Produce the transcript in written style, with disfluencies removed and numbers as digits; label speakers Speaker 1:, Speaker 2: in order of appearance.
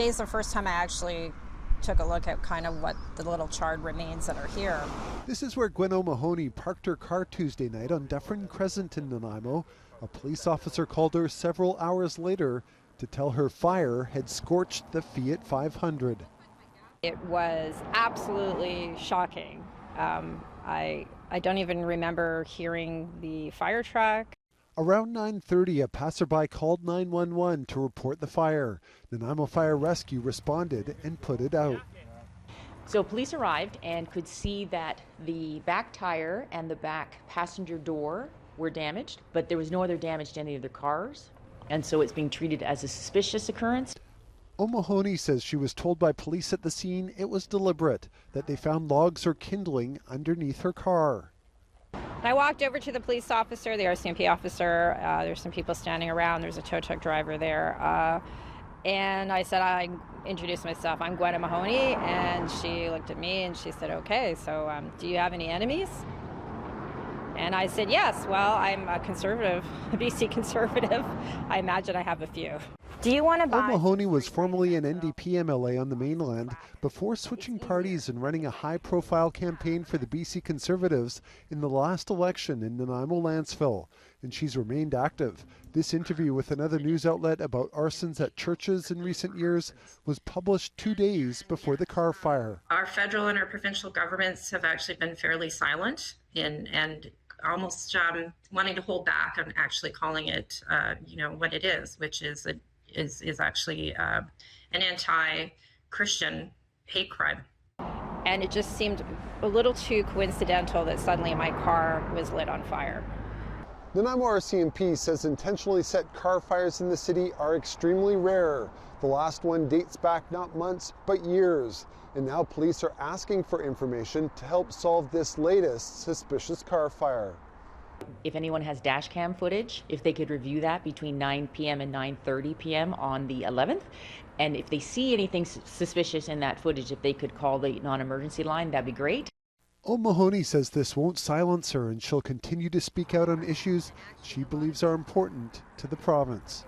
Speaker 1: today's the first time I actually took a look at kind of what the little charred remains that are here.
Speaker 2: This is where Gwen O'Mahony parked her car Tuesday night on Dufferin Crescent in Nanaimo. A police officer called her several hours later to tell her fire had scorched the Fiat 500.
Speaker 1: It was absolutely shocking. I don't even remember hearing the fire truck.
Speaker 2: Around 9:30, a passerby called 911 to report the fire. Nanaimo Fire Rescue responded and put it out.
Speaker 3: So police arrived and could see that the back tire and the back passenger door were damaged, but there was no other damage to any of the cars, and so it's being treated as a suspicious occurrence.
Speaker 2: O'Mahony says she was told by police at the scene it was deliberate, that they found logs or kindling underneath her car.
Speaker 1: I walked over to the police officer, the RCMP officer. There's some people standing around. There's a tow truck driver there. And I said, I introduced myself. I'm Gwen O'Mahony. And she looked at me and she said, okay, so do you have any enemies? And I said, yes. Well, I'm a conservative, a BC conservative. I imagine I have a few. Do you want to buy?
Speaker 2: O'Mahony was formerly an NDP MLA on the mainland before switching parties and running a high-profile campaign for the BC Conservatives in the last election in Nanaimo Lanceville, and she's remained active. This interview with another news outlet about arsons at churches in recent years was published 2 days before the car fire.
Speaker 4: Our federal and our provincial governments have actually been fairly silent and almost wanting to hold back on actually calling it, what it is, which is actually an anti-Christian hate crime.
Speaker 1: And it just seemed a little too coincidental that suddenly my car was lit on fire.
Speaker 2: Nanaimo RCMP says intentionally set car fires in the city are extremely rare. The last one dates back not months, but years. And now police are asking for information to help solve this latest suspicious car fire.
Speaker 3: If anyone has dash cam footage, if they could review that between 9 p.m. and 9:30 p.m. on the 11th, and if they see anything suspicious in that footage, if they could call the non-emergency line, that'd be great.
Speaker 2: O'Mahony says this won't silence her and she'll continue to speak out on issues she believes are important to the province.